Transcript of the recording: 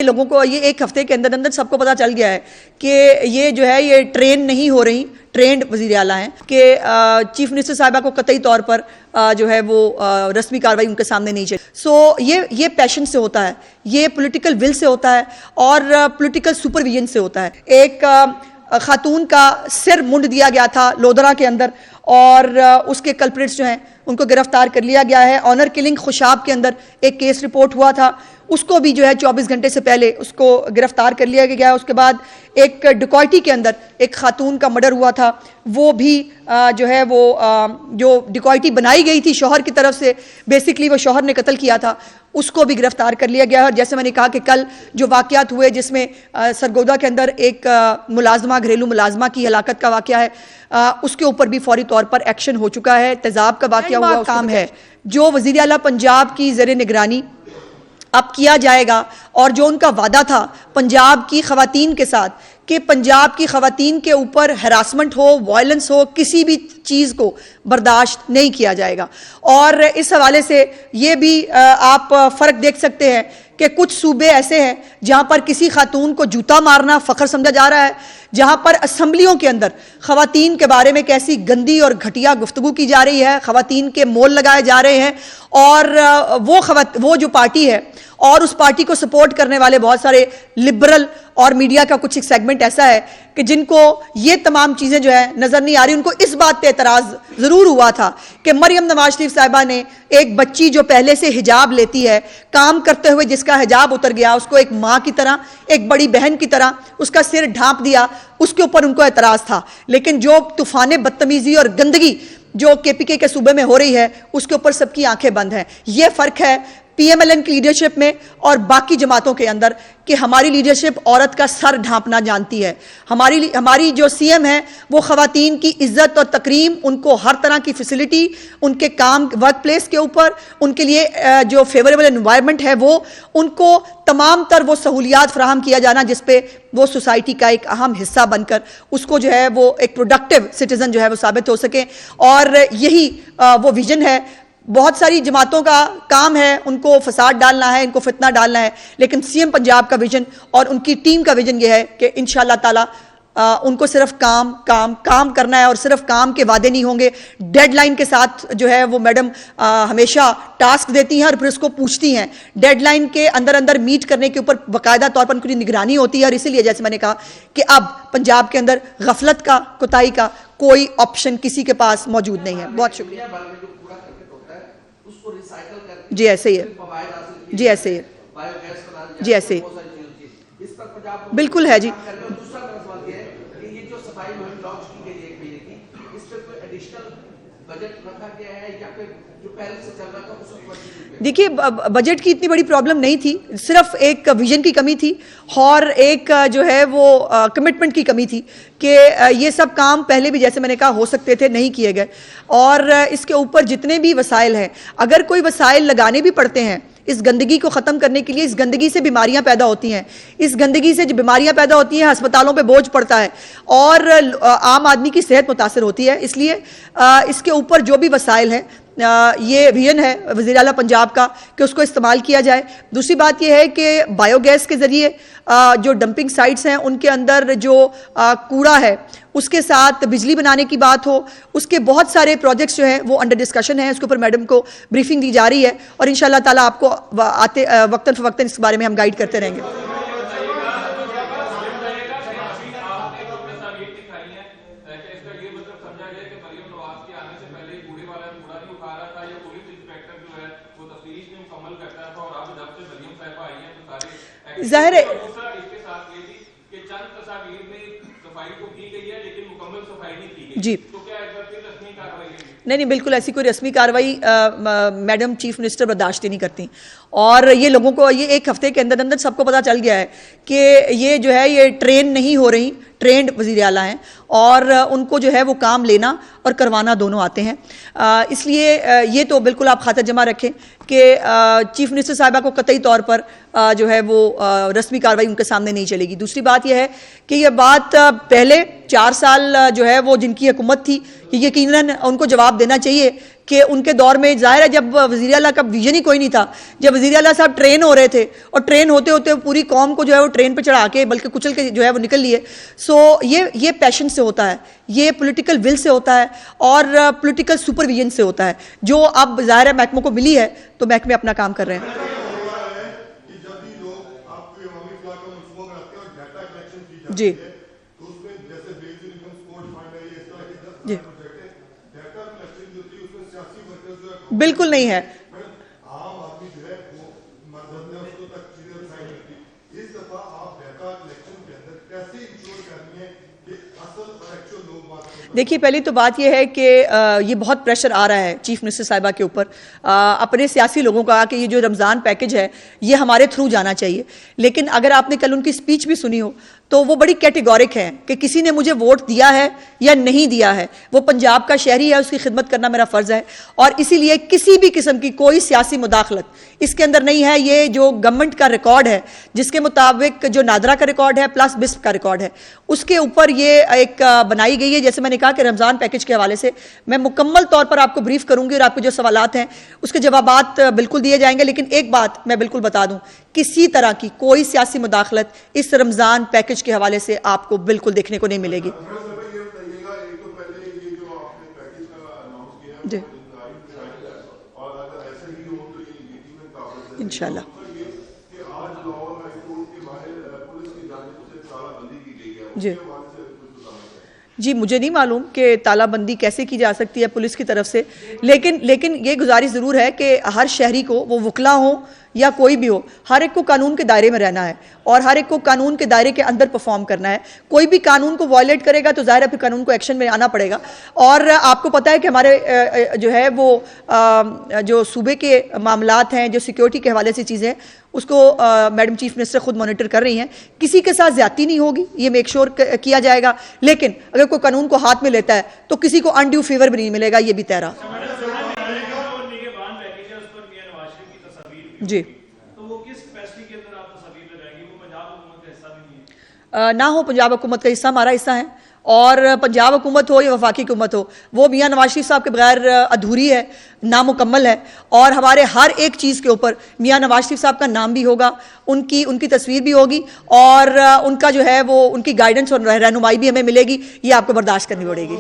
लोगों को ये एक हफ्ते के अंदर अंदर सबको पता चल गया है कि ये जो है ये ट्रेन नहीं हो रही, ट्रेंड वज़ीर आला हैं कि चीफ मिनिस्टर साहिबा को कतई तौर पर जो है वो रस्मी कार्रवाई उनके सामने नहीं चाहिए। सो ये पैशन से होता है, ये पॉलिटिकल विल से होता है और पॉलिटिकल सुपरविजन से होता है। एक खातून का सिर मुंड दिया गया था लोधरा के अंदर और उसके कल्प्रिट्स जो हैं उनको गिरफ्तार कर लिया गया है। ऑनर किलिंग खुशाब के अंदर एक केस रिपोर्ट हुआ था, उसको भी जो है 24 घंटे से पहले उसको गिरफ्तार कर लिया गया। उसके बाद एक डिकॉयटी के अंदर एक खातून का मर्डर हुआ था, वो भी जो है वो जो डिकॉयटी बनाई गई थी शौहर की तरफ से, बेसिकली वो शौहर ने कत्ल किया था, उसको भी गिरफ्तार कर लिया गया। और जैसे मैंने कहा कि कल जो वाक़यात हुए जिसमें सरगोदा के अंदर एक मुलाजमा, घरेलू मुलाजमा की हलाकत का वाक़या है, उसके ऊपर भी फौरी तौर पर एक्शन हो चुका है। तेज़ाब का वाक़या हुआ काम है जो वज़ीर आला पंजाब की ज़ेर निगरानी अब किया जाएगा और जो उनका वादा था पंजाब की ख़वातीन के साथ कि पंजाब की ख़वातीन के ऊपर हरासमेंट हो, वायलेंस हो, किसी भी चीज़ को बर्दाश्त नहीं किया जाएगा। और इस हवाले से ये भी आप फ़र्क देख सकते हैं कि कुछ सूबे ऐसे हैं जहाँ पर किसी खातून को जूता मारना फ़ख्र समझा जा रहा है, जहाँ पर असम्बलियों के अंदर ख़वातीन के बारे में कैसी गंदी और घटिया गुफ्तगू की जा रही है, ख़वातीन के मोल लगाए जा रहे हैं। और वो जो पार्टी है और उस पार्टी को सपोर्ट करने वाले बहुत सारे लिबरल और मीडिया का कुछ एक सेगमेंट ऐसा है कि जिनको ये तमाम चीज़ें जो है नज़र नहीं आ रही। उनको इस बात पे एतराज़ ज़रूर हुआ था कि मरियम नवाज शरीफ साहिबा ने एक बच्ची जो पहले से हिजाब लेती है, काम करते हुए जिसका हिजाब उतर गया, उसको एक माँ की तरह, एक बड़ी बहन की तरह उसका सिर ढांप दिया, उसके ऊपर उनको एतराज़ था। लेकिन जो तूफ़ान बदतमीज़ी और गंदगी जो केपीके के सूबे में हो रही है उसके ऊपर सबकी आंखें बंद हैं। ये फ़र्क है पीएमएलएन की लीडरशिप में और बाकी जमातों के अंदर कि हमारी लीडरशिप औरत का सर ढांपना जानती है। हमारी जो सीएम है वो ख़वातीन की इज्जत और तकरीम, उनको हर तरह की फैसिलिटी, उनके काम वर्क प्लेस के ऊपर उनके लिए जो फेवरेबल एनवायरनमेंट है वो उनको तमाम तर वो सहूलियात फराहम किया जाना जिस पे वो सोसाइटी का एक अहम हिस्सा बनकर उसको जो है वो एक प्रोडक्टिव सिटीज़न जो है वो साबित हो सके। और यही वो विजन है। बहुत सारी जमातों का काम है, उनको फसाद डालना है, इनको फितना डालना है, लेकिन सीएम पंजाब का विजन और उनकी टीम का विजन ये है कि इंशाअल्लाह ताला उनको सिर्फ काम करना है और सिर्फ काम के वादे नहीं होंगे। डेडलाइन के साथ जो है वो मैडम हमेशा टास्क देती हैं और फिर उसको पूछती हैं। डेडलाइन के अंदर मीट करने के ऊपर बाकायदा तौर पर उनकी निगरानी होती है और इसीलिए जैसे मैंने कहा कि अब पंजाब के अंदर गफलत का, कोताही का कोई ऑप्शन किसी के पास मौजूद नहीं है। बहुत शुक्रिया। जी ऐसे ही है, जी ऐसे ही है, जी ऐसे ही बिल्कुल है जी। देखिए बजट की इतनी बड़ी प्रॉब्लम नहीं थी, सिर्फ एक विजन की कमी थी और एक जो है वो कमिटमेंट की कमी थी कि ये सब काम पहले भी जैसे मैंने कहा हो सकते थे, नहीं किए गए। और इसके ऊपर जितने भी वसाइल हैं, अगर कोई वसाइल लगाने भी पड़ते हैं इस गंदगी को ख़त्म करने के लिए, इस गंदगी से बीमारियां पैदा होती हैं, इस गंदगी से जो बीमारियां पैदा होती हैं अस्पतालों पे बोझ पड़ता है और आम आदमी की सेहत मुतासर होती है। इसलिए इसके ऊपर जो भी वसाइल हैं ये विजन है वज़ीर आला पंजाब का कि उसको इस्तेमाल किया जाए। दूसरी बात यह है कि बायोगैस के ज़रिए जो डंपिंग साइट्स हैं उनके अंदर जो कूड़ा है उसके साथ बिजली बनाने की बात हो, उसके बहुत सारे प्रोजेक्ट्स जो हैं वो अंडर डिस्कशन है। उसके ऊपर मैडम को ब्रीफिंग दी जा रही है और इंशाअल्लाह ताला आपको आते वक्तन फ़वक्तन इस बारे में हम गाइड करते रहेंगे। जाहिर है जी, नहीं बिल्कुल ऐसी कोई रस्मी कार्रवाई मैडम चीफ मिनिस्टर बर्दाश्त ही नहीं करती। और ये लोगों को ये एक हफ्ते के अंदर अंदर सबको पता चल गया है कि ये जो है ये ट्रेन नहीं हो रही, ट्रेंड वज़ीर आला हैं और उनको जो है वो काम लेना और करवाना दोनों आते हैं। इसलिए ये तो बिल्कुल आप खातिर जमा रखें कि चीफ मिनिस्टर साहिबा को कतई तौर पर जो है वो रस्मी कार्रवाई उनके सामने नहीं चलेगी। दूसरी बात यह है कि यह बात पहले 4 साल जो है वो जिनकी हुकूमत थी, यकीनन उनको जवाब देना चाहिए कि उनके दौर में ज़ाहिर है जब वज़ीर आला का विजन ही कोई नहीं था, जब वज़ीर आला साहब ट्रेन हो रहे थे और ट्रेन होते होते पूरी कौम को जो है वो ट्रेन पे चढ़ा के बल्कि कुचल के जो है वो निकल लिए। सो ये पैशन से होता है, ये पॉलिटिकल विल से होता है और पॉलिटिकल सुपरविजन से होता है, जो अब ज़ाहिर है महकमों को मिली है तो महकमे अपना काम कर रहे हैं। जी जी बिल्कुल नहीं है। देखिए पहली तो बात यह है कि ये बहुत प्रेशर आ रहा है चीफ मिनिस्टर साहिबा के ऊपर अपने सियासी लोगों का कि ये जो रमज़ान पैकेज है ये हमारे थ्रू जाना चाहिए। लेकिन अगर आपने कल उनकी स्पीच भी सुनी हो तो वो बड़ी कैटेगोरिक है कि किसी ने मुझे वोट दिया है या नहीं दिया है, वो पंजाब का शहरी है, उसकी खिदमत करना मेरा फ़र्ज़ है और इसीलिए किसी भी किस्म की कोई सियासी मुदाखलत इसके अंदर नहीं है। ये जो गवर्नमेंट का रिकॉर्ड है जिसके मुताबिक जो नादरा का रिकॉर्ड है प्लस बिस्प का रिकॉर्ड है उसके ऊपर ये एक बनाई गई है। जैसे मैंने कहा कि रमज़ान पैकेज के हवाले से मैं मुकम्मल तौर पर आपको ब्रीफ करूंगी और आपके जो सवालात हैं उसके जवाबात बिल्कुल दिए जाएंगे। लेकिन एक बात मैं बिल्कुल बता दूं, किसी तरह की कोई सियासी मुदाखलत इस रमज़ान पैकेज के हवाले से आपको बिल्कुल देखने को नहीं मिलेगी। जी इंशाल्लाह। जी जी मुझे नहीं मालूम कि तालाबंदी कैसे की जा सकती है पुलिस की तरफ से, लेकिन ये गुजारिश ज़रूर है कि हर शहरी को, वो वकला हो या कोई भी हो, हर एक को कानून के दायरे में रहना है और हर एक को कानून के दायरे के अंदर परफॉर्म करना है। कोई भी कानून को वायलेट करेगा तो ज़ाहिर है फिर कानून को एक्शन में आना पड़ेगा। और आपको पता है कि हमारे जो है वो जो सूबे के मामलात हैं, जो सिक्योरिटी के हवाले से चीज़ें, उसको मैडम चीफ मिनिस्टर खुद मॉनिटर कर रही हैं। किसी के साथ ज्यादती नहीं होगी, ये मेक श्योर किया जाएगा। लेकिन अगर कोई कानून को हाथ में लेता है तो किसी को अनड्यू फेवर भी नहीं मिलेगा, ये भी तैरा। जी तो वो किस कैपेसिटी के अंदर आप तस्वीर लगाएंगे? वो पंजाब हुकूमत का हिस्सा भी नहीं है। ना हो पंजाब हुकूमत का हिस्सा, हमारा हिस्सा है। और पंजाब हुकूमत हो या वफाकी हुकूमत हो, वो मियां नवाज शरीफ साहब के बगैर अधूरी है, नामुकम्मल है। और हमारे हर एक चीज़ के ऊपर मियां नवाज शरीफ साहब का नाम भी होगा, उनकी तस्वीर भी होगी और उनका जो है वो उनकी गाइडेंस और रहनुमाई भी हमें मिलेगी। ये आपको बर्दाश्त करनी पड़ेगी।